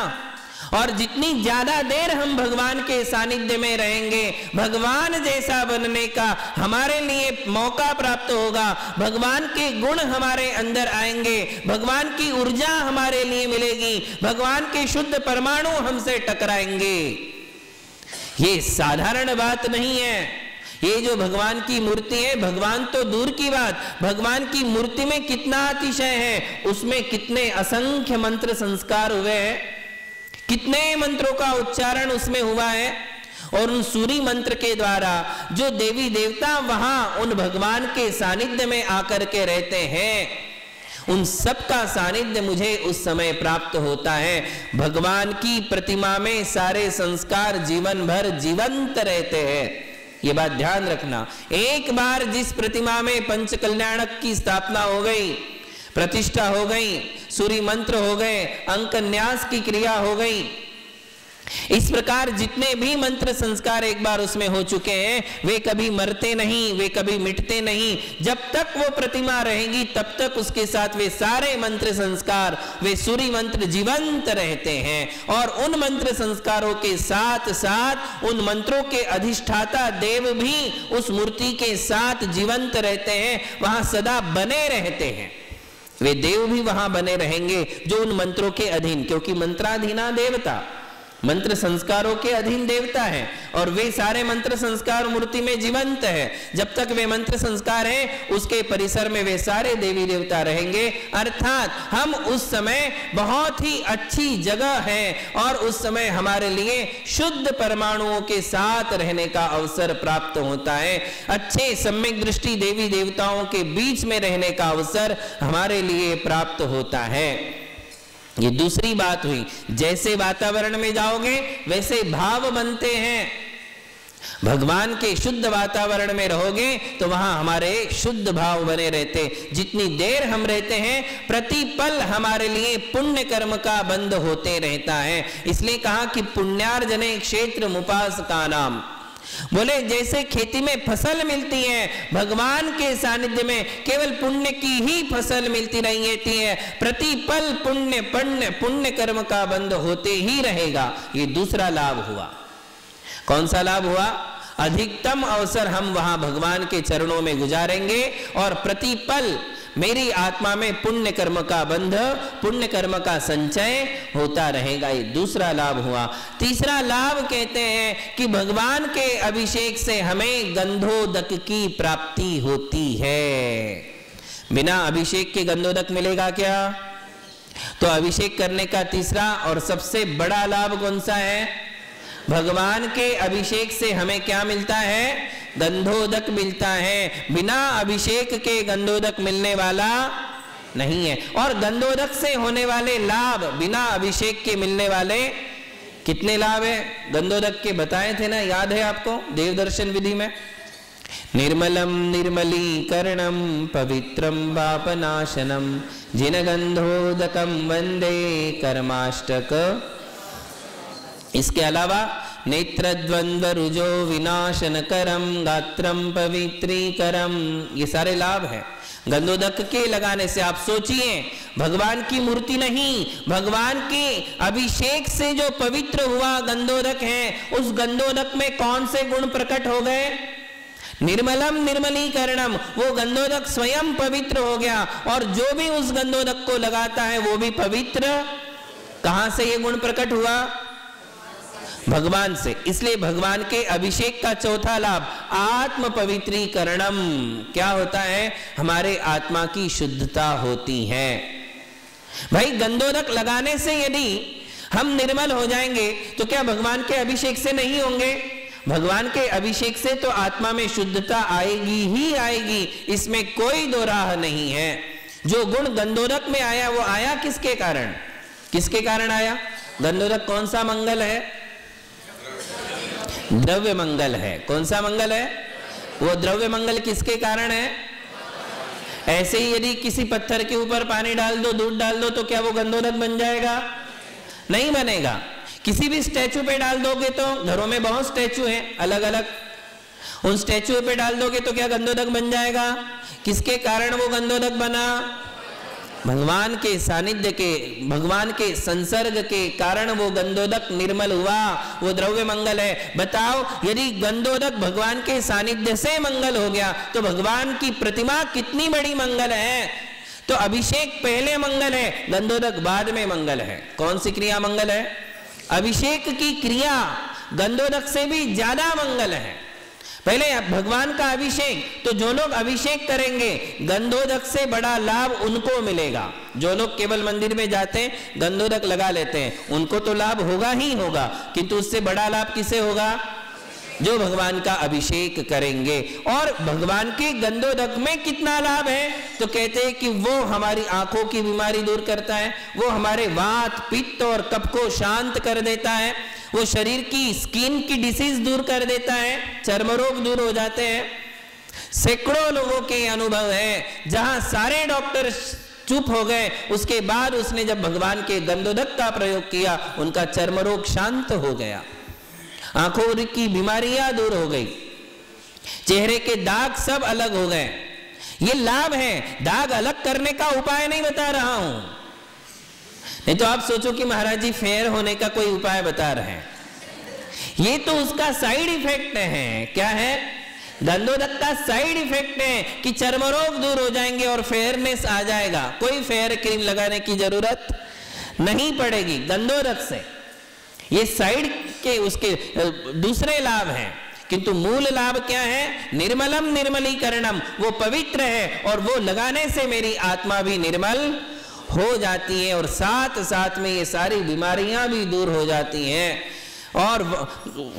और जितनी ज्यादा देर हम भगवान के सानिध्य में रहेंगे, भगवान जैसा बनने का हमारे लिए मौका प्राप्त होगा, भगवान के गुण हमारे अंदर आएंगे, भगवान की ऊर्जा हमारे लिए मिलेगी, भगवान के शुद्ध परमाणु हमसे टकराएंगे। ये साधारण बात नहीं है। ये जो भगवान की मूर्ति है, भगवान तो दूर की बात, भगवान की मूर्ति में कितना अतिशय है, उसमें कितने असंख्य मंत्र संस्कार हुए हैं, कितने मंत्रों का उच्चारण उसमें हुआ है, और उन सूरी मंत्र के द्वारा जो देवी देवता वहां उन भगवान के सानिध्य में आकर के रहते हैं, उन सब का सानिध्य मुझे उस समय प्राप्त होता है। भगवान की प्रतिमा में सारे संस्कार जीवन भर जीवंत रहते हैं। ये बात ध्यान रखना। एक बार जिस प्रतिमा में पंच कल्याणक की स्थापना हो गई, प्रतिष्ठा हो गई, सूरी मंत्र हो गए, अंक न्यास की क्रिया हो गई, इस प्रकार जितने भी मंत्र संस्कार एक बार उसमें हो चुके हैं, वे कभी मरते नहीं, वे कभी मिटते नहीं। जब तक वो प्रतिमा रहेगी तब तक उसके साथ वे सारे मंत्र संस्कार, वे सूरी मंत्र जीवंत रहते हैं। और उन मंत्र संस्कारों के साथ साथ उन मंत्रों के अधिष्ठाता देव भी उस मूर्ति के साथ जीवंत रहते हैं, वहां सदा बने रहते हैं। वे देव भी वहां बने रहेंगे जो उन मंत्रों के अधीन, क्योंकि मंत्राधीना देवता, मंत्र संस्कारों के अधीन देवता है, और वे सारे मंत्र संस्कार मूर्ति में जीवंत है। जब तक वे मंत्र संस्कार हैं, उसके परिसर में वे सारे देवी देवता रहेंगे। अर्थात हम उस समय बहुत ही अच्छी जगह है, और उस समय हमारे लिए शुद्ध परमाणुओं के साथ रहने का अवसर प्राप्त होता है। अच्छे सम्यक दृष्टि देवी देवताओं के बीच में रहने का अवसर हमारे लिए प्राप्त होता है। ये दूसरी बात हुई। जैसे वातावरण में जाओगे वैसे भाव बनते हैं। भगवान के शुद्ध वातावरण में रहोगे तो वहां हमारे शुद्ध भाव बने रहते। जितनी देर हम रहते हैं, प्रतिपल हमारे लिए पुण्य कर्म का बंध होते रहता है। इसलिए कहा कि पुण्यार्जने क्षेत्र मुपासका नाम। बोले जैसे खेती में फसल मिलती है, भगवान के सानिध्य में केवल पुण्य की ही फसल मिलती रहती है, प्रतिपल पुण्य पुण्य पुण्य कर्म का बंध होते ही रहेगा। ये दूसरा लाभ हुआ। कौन सा लाभ हुआ? अधिकतम अवसर हम वहां भगवान के चरणों में गुजारेंगे, और प्रतिपल मेरी आत्मा में पुण्य कर्म का बंध, पुण्य कर्म का संचय होता रहेगा। ये दूसरा लाभ हुआ। तीसरा लाभ कहते हैं कि भगवान के अभिषेक से हमें गंधोदक की प्राप्ति होती है। बिना अभिषेक के गंधोदक मिलेगा क्या? तो अभिषेक करने का तीसरा और सबसे बड़ा लाभ कौन सा है? भगवान के अभिषेक से हमें क्या मिलता है? गंधोदक मिलता है। बिना अभिषेक के गंधोदक मिलने वाला नहीं है। और गंधोदक से होने वाले लाभ बिना अभिषेक के मिलने वाले कितने लाभ है? गंधोदक के बताए थे ना, याद है आपको देवदर्शन विधि में? निर्मलम निर्मलीकरणम पवित्रम पापनाशनम जिन गंधोदकम वंदे कर्माष्टक। इसके अलावा नेत्रद्वंद्व रुजो विनाशन करम गात्रम पवित्रीकरम, ये सारे लाभ हैं गंधोदक के लगाने से। आप सोचिए, भगवान की मूर्ति नहीं, भगवान के अभिषेक से जो पवित्र हुआ गंधोदक है, उस गंधोदक में कौन से गुण प्रकट हो गए? निर्मलम निर्मलीकरणम, वो गंधोदक स्वयं पवित्र हो गया, और जो भी उस गंधोदक को लगाता है वो भी पवित्र। कहां से ये गुण प्रकट हुआ? भगवान से। इसलिए भगवान के अभिषेक का चौथा लाभ आत्म पवित्रीकरणम। क्या होता है? हमारे आत्मा की शुद्धता होती है। भाई गंधोदक लगाने से यदि हम निर्मल हो जाएंगे तो क्या भगवान के अभिषेक से नहीं होंगे? भगवान के अभिषेक से तो आत्मा में शुद्धता आएगी ही आएगी, इसमें कोई दो राह नहीं है। जो गुण गंधोदक में आया वो आया किसके कारण? किसके कारण आया? गंधोदक कौन सा मंगल है? द्रव्य मंगल है। कौन सा मंगल है? वो द्रव्य मंगल किसके कारण है? ऐसे ही यदि किसी पत्थर के ऊपर पानी डाल दो, दूध डाल दो, तो क्या वो गंधोदक बन जाएगा? नहीं बनेगा। किसी भी स्टैचू पे डाल दोगे, तो घरों में बहुत स्टैचू हैं अलग अलग, उन स्टैचू पे डाल दोगे तो क्या गंधोदक बन जाएगा? किसके कारण वो गंधोदक बना? भगवान के सानिध्य के, भगवान के संसर्ग के कारण वो गंधोदक निर्मल हुआ, वो द्रव्य मंगल है। बताओ, यदि गंधोदक भगवान के सानिध्य से मंगल हो गया तो भगवान की प्रतिमा कितनी बड़ी मंगल है। तो अभिषेक पहले मंगल है, गंधोदक बाद में मंगल है। कौन सी क्रिया मंगल है? अभिषेक की क्रिया गंधोदक से भी ज्यादा मंगल है। पहले भगवान का अभिषेक, तो जो लोग अभिषेक करेंगे गंधोदक से बड़ा लाभ उनको मिलेगा। जो लोग केवल मंदिर में जाते हैं गंधोदक लगा लेते हैं, उनको तो लाभ होगा ही होगा, किंतु उससे बड़ा लाभ किसे होगा? जो भगवान का अभिषेक करेंगे। और भगवान के गंधोदक में कितना लाभ है? तो कहते हैं कि वो हमारी आंखों की बीमारी दूर करता है, वो हमारे वात, पित्त और कफ को शांत कर देता है, वो शरीर की स्किन की डिसीज दूर कर देता है, चर्म रोग दूर हो जाते हैं। सैकड़ों लोगों के अनुभव है जहां सारे डॉक्टर चुप हो गए, उसके बाद उसने जब भगवान के गंधोदक का प्रयोग किया, उनका चर्म रोग शांत हो गया, आंखों की बीमारियां दूर हो गई, चेहरे के दाग सब अलग हो गए। ये लाभ है। दाग अलग करने का उपाय नहीं बता रहा हूं, नहीं तो आप सोचो कि महाराज जी फेयर होने का कोई उपाय बता रहे हैं। ये तो उसका साइड इफेक्ट है। क्या है? गंधोदक का साइड इफेक्ट है कि चर्म रोग दूर हो जाएंगे और फेयरनेस आ जाएगा। कोई फेयर क्रीम लगाने की जरूरत नहीं पड़ेगी गंधोदक से। ये साइड के उसके दूसरे लाभ हैं, किंतु मूल लाभ क्या है? निर्मलम निर्मलीकरणम, वो पवित्र है और वो लगाने से मेरी आत्मा भी निर्मल हो जाती है और साथ साथ में ये सारी बीमारियां भी दूर हो जाती हैं। और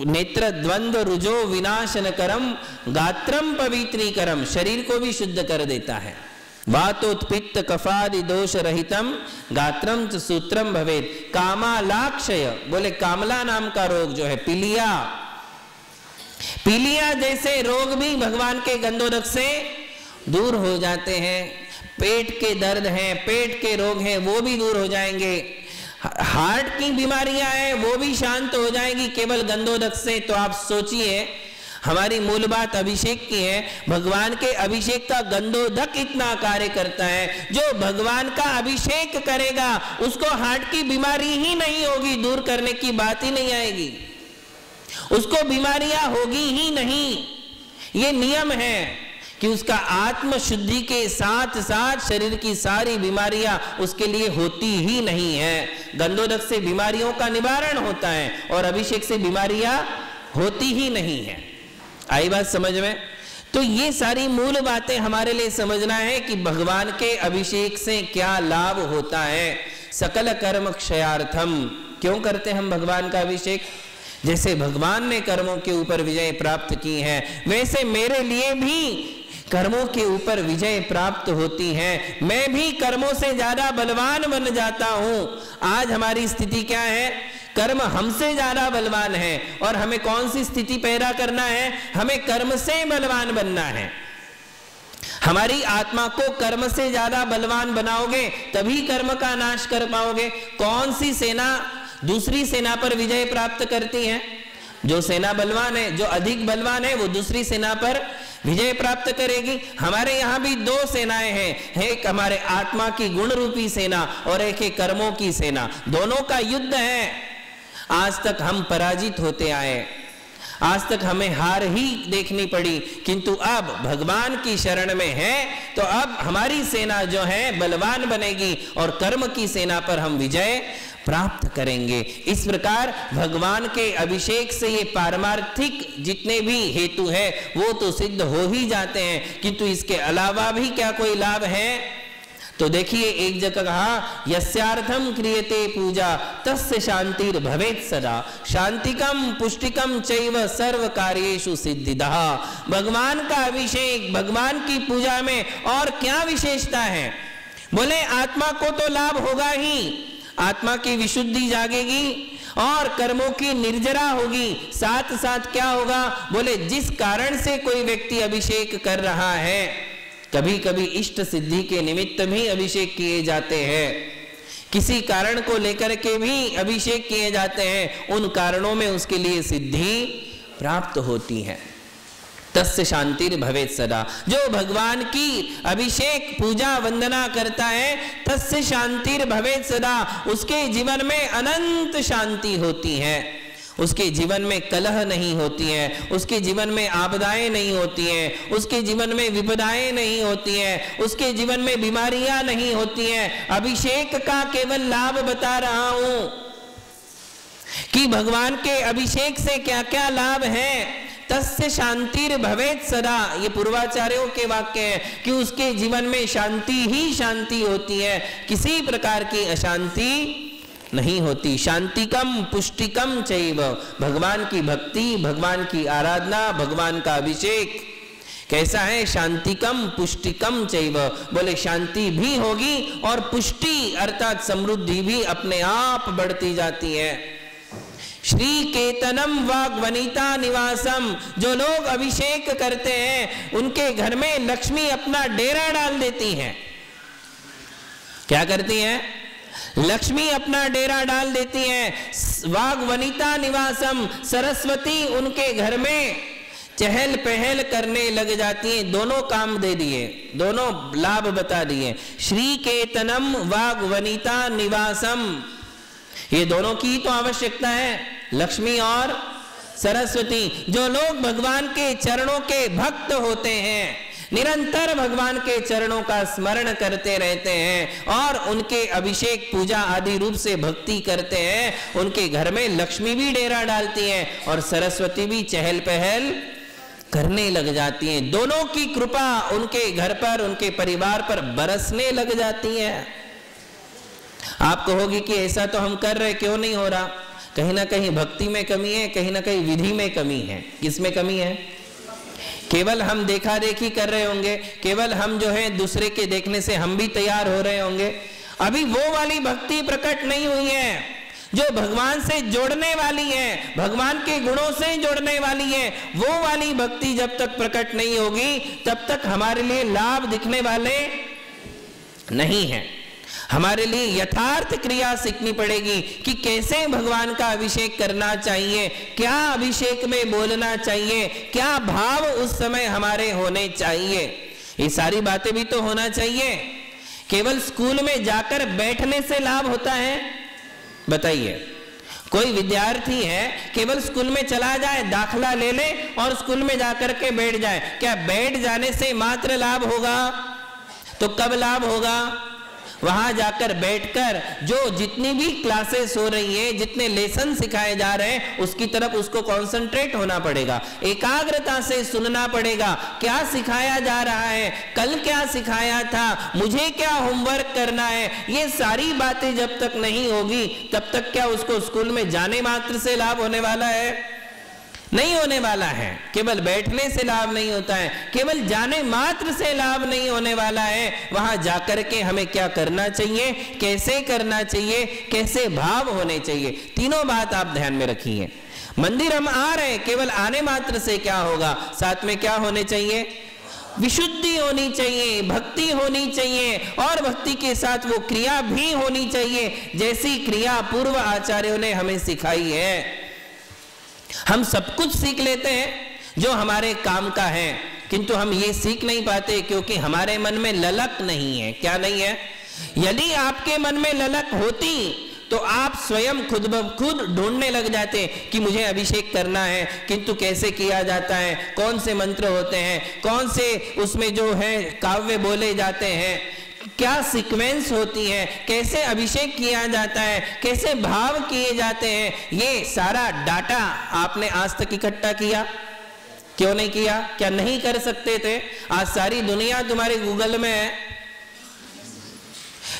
नेत्र द्वंद्व रुजो विनाशन करम गात्रम पवित्रीकरम, शरीर को भी शुद्ध कर देता है। वातोत्पित्त कफादि दोष रहितम गात्रम च सूत्रम भवेद। कामालाक्षय, बोले कामला नाम का रोग जो है, पीलिया, पीलिया जैसे रोग भी भगवान के गंधोदक से दूर हो जाते हैं। पेट के दर्द हैं, पेट के रोग हैं, वो भी दूर हो जाएंगे। हार्ट की बीमारियां हैं, वो भी शांत हो जाएंगी केवल गंधोदक से। तो आप सोचिए, हमारी मूल बात अभिषेक की है। भगवान के अभिषेक का गंधोदक इतना कार्य करता है। जो भगवान का अभिषेक करेगा उसको हार्ट की बीमारी ही नहीं होगी, दूर करने की बात ही नहीं आएगी, उसको बीमारियां होगी ही नहीं। ये नियम है कि उसका आत्म शुद्धि के साथ साथ शरीर की सारी बीमारियां उसके लिए होती ही नहीं है। गंधोदक से बीमारियों का निवारण होता है और अभिषेक से बीमारियां होती ही नहीं है। आई बात समझ में? तो ये सारी मूल बातें हमारे लिए समझना है कि भगवान के अभिषेक से क्या लाभ होता है। सकल कर्म क्षयार्थम, क्यों करते हम भगवान का अभिषेक? जैसे भगवान ने कर्मों के ऊपर विजय प्राप्त की है, वैसे मेरे लिए भी कर्मों के ऊपर विजय प्राप्त होती है। मैं भी कर्मों से ज्यादा बलवान बन जाता हूं। आज हमारी स्थिति क्या है? कर्म हमसे ज्यादा बलवान है। और हमें कौन सी स्थिति पैदा करना है? हमें कर्म से बलवान बनना है। हमारी आत्मा को कर्म से ज्यादा बलवान बनाओगे तभी कर्म का नाश कर पाओगे। कौन सी सेना दूसरी सेना पर विजय प्राप्त करती है? जो सेना बलवान है, जो अधिक बलवान है, वो दूसरी सेना पर विजय प्राप्त करेगी। हमारे यहाँ भी दो सेनाएं हैं, एक हमारे आत्मा की गुण रूपी सेना और एक है कर्मों की सेना। दोनों का युद्ध है। आज तक हम पराजित होते आए, आज तक हमें हार ही देखनी पड़ी, किंतु अब भगवान की शरण में है तो अब हमारी सेना जो है बलवान बनेगी और कर्म की सेना पर हम विजय प्राप्त करेंगे। इस प्रकार भगवान के अभिषेक से ये पारमार्थिक जितने भी हेतु है वो तो सिद्ध हो ही जाते हैं, किंतु इसके अलावा भी क्या कोई लाभ है? तो देखिए, एक जगह कहा, यस्यार्थम क्रियते पूजा तस्य शांतिर भवेत् सदा शांतिकम पुष्टिकम चैव सर्व कार्येषु सिद्धिदः। भगवान का अभिषेक, भगवान की पूजा में और क्या विशेषता है? बोले आत्मा को तो लाभ होगा ही, आत्मा की विशुद्धि जागेगी और कर्मों की निर्जरा होगी। साथ साथ क्या होगा? बोले जिस कारण से कोई व्यक्ति अभिषेक कर रहा है कभी कभी इष्ट सिद्धि के निमित्त भी अभिषेक किए जाते हैं, किसी कारण को लेकर के भी अभिषेक किए जाते हैं, उन कारणों में उसके लिए सिद्धि प्राप्त होती है। तस्य शांतिर भवेत् सदा, जो भगवान की अभिषेक पूजा वंदना करता है, तस्य शांतिर भवेत् सदा, उसके जीवन में अनंत शांति होती है, उसके जीवन में कलह नहीं होती है, उसके जीवन में आपदाएं नहीं होती हैं, उसके जीवन में विपदाएं नहीं होती हैं, उसके जीवन में बीमारियां नहीं होती हैं। अभिषेक का केवल लाभ बता रहा हूं कि भगवान के अभिषेक से क्या क्या लाभ है। तस्य शांतिर भवेत् सदा, ये पूर्वाचार्यों के वाक्य है कि उसके जीवन में शांति ही शांति होती है, किसी प्रकार की अशांति नहीं होती। शांतिकम पुष्टिकम चैव, भगवान की भक्ति, भगवान की आराधना, भगवान का अभिषेक कैसा है? शांतिकम पुष्टिकम चैव, बोले शांति भी होगी और पुष्टि अर्थात समृद्धि भी अपने आप बढ़ती जाती है। श्री केतनम वाग वनिता निवासम, जो लोग अभिषेक करते हैं उनके घर में लक्ष्मी अपना डेरा डाल देती हैं। क्या करती हैं? लक्ष्मी अपना डेरा डाल देती है। वाग वनिता निवासम, सरस्वती उनके घर में चहल पहल करने लग जाती है। दोनों काम दे दिए, दोनों लाभ बता दिए। श्री केतनम वाग वनिता निवासम, ये दोनों की तो आवश्यकता है, लक्ष्मी और सरस्वती। जो लोग भगवान के चरणों के भक्त होते हैं, निरंतर भगवान के चरणों का स्मरण करते रहते हैं और उनके अभिषेक पूजा आदि रूप से भक्ति करते हैं, उनके घर में लक्ष्मी भी डेरा डालती है और सरस्वती भी चहल पहल करने लग जाती हैं। दोनों की कृपा उनके घर पर, उनके परिवार पर बरसने लग जाती है। आप कहोगे कि ऐसा तो हम कर रहे, क्यों नहीं हो रहा? कहीं ना कहीं भक्ति में कमी है, कहीं ना कहीं विधि में कमी है। किसमें कमी है? केवल हम देखा देखी कर रहे होंगे, केवल हम जो है दूसरे के देखने से हम भी तैयार हो रहे होंगे। अभी वो वाली भक्ति प्रकट नहीं हुई है जो भगवान से जोड़ने वाली है, भगवान के गुणों से जोड़ने वाली है। वो वाली भक्ति जब तक प्रकट नहीं होगी तब तक हमारे लिए लाभ दिखने वाले नहीं है। हमारे लिए यथार्थ क्रिया सीखनी पड़ेगी कि कैसे भगवान का अभिषेक करना चाहिए, क्या अभिषेक में बोलना चाहिए, क्या भाव उस समय हमारे होने चाहिए। ये सारी बातें भी तो होना चाहिए। केवल स्कूल में जाकर बैठने से लाभ होता है? बताइए। कोई विद्यार्थी है केवल स्कूल में चला जाए, दाखला ले ले और स्कूल में जाकर के बैठ जाए, क्या बैठ जाने से मात्र लाभ होगा? तो कब लाभ होगा? वहां जाकर बैठकर जो जितनी भी क्लासेस हो रही है, जितने लेसन सिखाए जा रहे हैं, उसकी तरफ उसको कंसंट्रेट होना पड़ेगा, एकाग्रता से सुनना पड़ेगा। क्या सिखाया जा रहा है, कल क्या सिखाया था, मुझे क्या होमवर्क करना है, ये सारी बातें जब तक नहीं होगी तब तक क्या उसको स्कूल में जाने मात्र से लाभ होने वाला है? नहीं होने वाला है। केवल बैठने से लाभ नहीं होता है, केवल जाने मात्र से लाभ नहीं होने वाला है। वहां जाकर के हमें क्या करना चाहिए, कैसे करना चाहिए, कैसे भाव होने चाहिए, तीनों बात आप ध्यान में रखिए। मंदिर हम आ रहे हैं, केवल आने मात्र से क्या होगा? साथ में क्या होने चाहिए? विशुद्धि होनी चाहिए, भक्ति होनी चाहिए और भक्ति के साथ वो क्रिया भी होनी चाहिए जैसी क्रिया पूर्व आचार्यों ने हमें सिखाई है। हम सब कुछ सीख लेते हैं जो हमारे काम का है, किंतु हम ये सीख नहीं पाते क्योंकि हमारे मन में ललक नहीं है। क्या नहीं है? यदि आपके मन में ललक होती तो आप स्वयं खुद ब खुद ढूंढने लग जाते कि मुझे अभिषेक करना है, किंतु कैसे किया जाता है, कौन से मंत्र होते हैं, कौन से उसमें जो है काव्य बोले जाते हैं, क्या सीक्वेंस होती है, कैसे अभिषेक किया जाता है, कैसे भाव किए जाते हैं। ये सारा डाटा आपने आज तक इकट्ठा किया? क्यों नहीं किया? क्या नहीं कर सकते थे? आज सारी दुनिया तुम्हारे गूगल में है,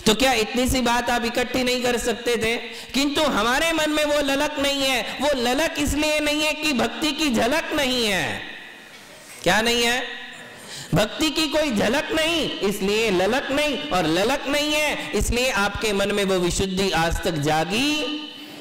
तो क्या इतनी सी बात आप इकट्ठी नहीं कर सकते थे? किंतु हमारे मन में वो ललक नहीं है। वो ललक इसलिए नहीं है कि भक्ति की झलक नहीं है। क्या नहीं है? भक्ति की कोई झलक नहीं, इसलिए ललक नहीं, और ललक नहीं है इसलिए आपके मन में वो विशुद्धि आज तक जागी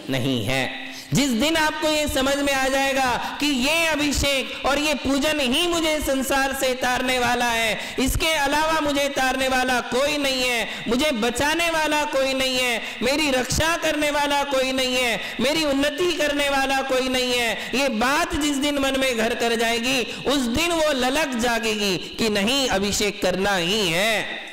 नहीं है। जिस दिन आपको ये समझ में आ जाएगा कि ये अभिषेक और ये पूजन ही मुझे संसार से तारने वाला है, इसके अलावा मुझे तारने वाला कोई नहीं है, मुझे बचाने वाला कोई नहीं है, मेरी रक्षा करने वाला कोई नहीं है, मेरी उन्नति करने वाला कोई नहीं है, ये बात जिस दिन मन में घर कर जाएगी उस दिन वो ललक जागेगी कि नहीं, अभिषेक करना ही है।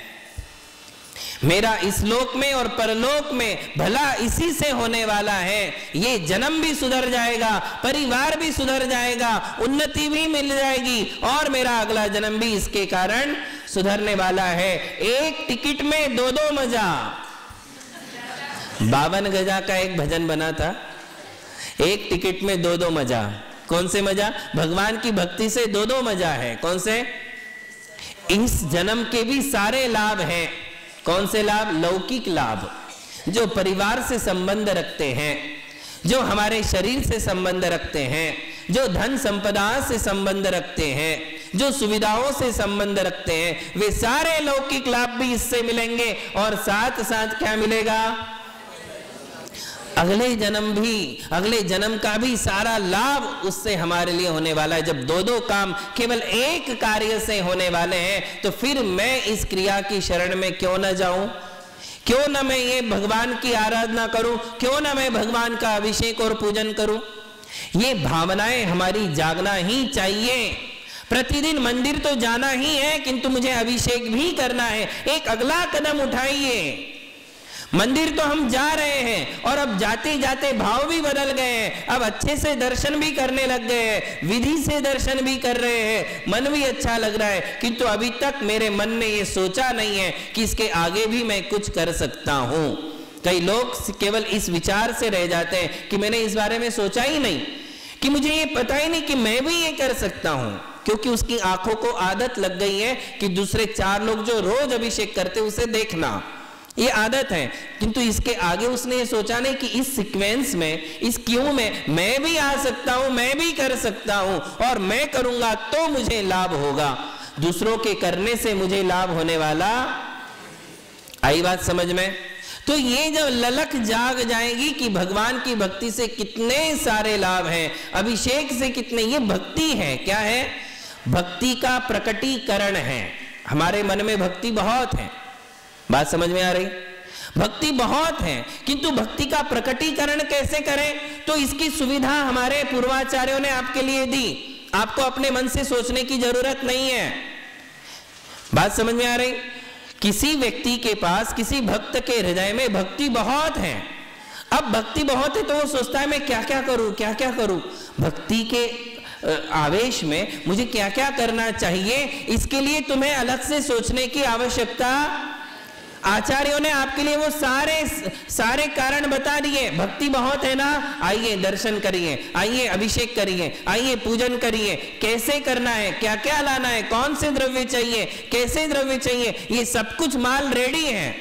मेरा इस लोक में और परलोक में भला इसी से होने वाला है। ये जन्म भी सुधर जाएगा, परिवार भी सुधर जाएगा, उन्नति भी मिल जाएगी और मेरा अगला जन्म भी इसके कारण सुधरने वाला है। एक टिकट में दो दो मजा। 52 गजा का एक भजन बना था, एक टिकट में दो दो मजा। कौन से मजा? भगवान की भक्ति से दो दो मजा है। कौन से? इस जन्म के भी सारे लाभ हैं। कौन से लाभ? लौकिक लाभ, जो परिवार से संबंध रखते हैं, जो हमारे शरीर से संबंध रखते हैं, जो धन संपदा से संबंध रखते हैं, जो सुविधाओं से संबंध रखते हैं, वे सारे लौकिक लाभ भी इससे मिलेंगे। और साथ साथ क्या मिलेगा? अगले जन्म का भी सारा लाभ उससे हमारे लिए होने वाला है। जब दो दो काम केवल एक कार्य से होने वाले हैं तो फिर मैं इस क्रिया की शरण में क्यों न जाऊं? क्यों न मैं ये भगवान की आराधना करूं? क्यों न मैं भगवान का अभिषेक और पूजन करूं? ये भावनाएं हमारी जागना ही चाहिए। प्रतिदिन मंदिर तो जाना ही है, किंतु मुझे अभिषेक भी करना है। एक अगला कदम उठाइए। मंदिर तो हम जा रहे हैं और अब जाते जाते भाव भी बदल गए हैं। अब अच्छे से दर्शन भी करने लग गए हैं, विधि से दर्शन भी कर रहे हैं, मन भी अच्छा लग रहा है, किंतु अभी तक मेरे मन ने ये सोचा नहीं है कि इसके आगे भी मैं कुछ कर सकता हूं। कई लोग केवल इस विचार से रह जाते हैं कि मैंने इस बारे में सोचा ही नहीं, कि मुझे ये पता ही नहीं कि मैं भी ये कर सकता हूं, क्योंकि उसकी आंखों को आदत लग गई है कि दूसरे 4 लोग जो रोज अभिषेक करते उसे देखना, ये आदत है। किंतु इसके आगे उसने ये सोचा नहीं कि इस सीक्वेंस में, इस क्यों में मैं भी आ सकता हूं, मैं भी कर सकता हूं, और मैं करूंगा तो मुझे लाभ होगा, दूसरों के करने से मुझे लाभ होने वाला। आई बात समझ में? तो ये जब ललक जाग जाएगी कि भगवान की भक्ति से कितने सारे लाभ हैं, अभिषेक से कितने, ये भक्ति है। क्या है? भक्ति का प्रकटीकरण है। हमारे मन में भक्ति बहुत है, बात समझ में आ रही? भक्ति बहुत है, किंतु भक्ति का प्रकटीकरण कैसे करें? तो इसकी सुविधा हमारे पूर्वाचार्यों ने आपके लिए दी। आपको अपने मन से सोचने की जरूरत नहीं है। बात समझ में आ रही? किसी व्यक्ति के पास, किसी भक्त के हृदय में भक्ति बहुत है। अब भक्ति बहुत है तो वो सोचता है मैं क्या क्या करूं, क्या क्या करूं। भक्ति के आवेश में मुझे क्या क्या करना चाहिए, इसके लिए तुम्हें अलग से सोचने की आवश्यकता। आचार्यों ने आपके लिए वो सारे कारण बता दिए। भक्ति बहुत है ना, आइए दर्शन करिए, आइए अभिषेक करिए, आइए पूजन करिए, कैसे करना है, क्या क्या लाना है, कौन से द्रव्य चाहिए, कैसे द्रव्य चाहिए, ये सब कुछ माल रेडी है।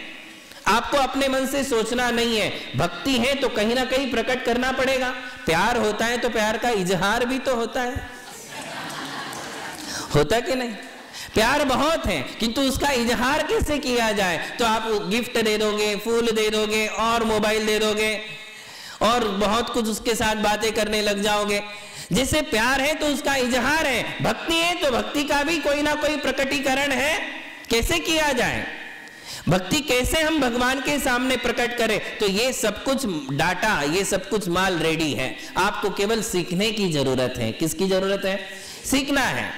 आपको अपने मन से सोचना नहीं है। भक्ति है तो कहीं ना कहीं प्रकट करना पड़ेगा। प्यार होता है तो प्यार का इजहार भी तो होता है, होता कि नहीं? प्यार बहुत है, किंतु उसका इजहार कैसे किया जाए? तो आप गिफ्ट दे दोगे, फूल दे दोगे और मोबाइल दे दोगे और बहुत कुछ उसके साथ बातें करने लग जाओगे। जैसे प्यार है तो उसका इजहार है, भक्ति है तो भक्ति का भी कोई ना कोई प्रकटीकरण है। कैसे किया जाए? भक्ति कैसे हम भगवान के सामने प्रकट करें? तो ये सब कुछ डाटा, ये सब कुछ माल रेडी है। आपको केवल सीखने की जरूरत है। किसकी जरूरत है? सीखना है,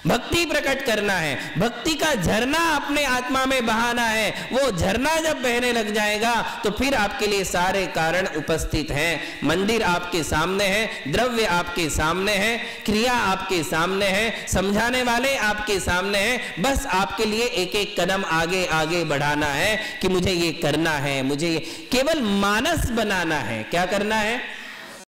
भक्ति प्रकट करना है, भक्ति का झरना अपने आत्मा में बहाना है। वो झरना जब बहने लग जाएगा तो फिर आपके लिए सारे कारण उपस्थित हैं। मंदिर आपके सामने है, द्रव्य आपके सामने है, क्रिया आपके सामने है, समझाने वाले आपके सामने हैं। बस आपके लिए एक एक कदम आगे आगे बढ़ाना है कि मुझे ये करना है, मुझे केवल मानस बनाना है। क्या करना है?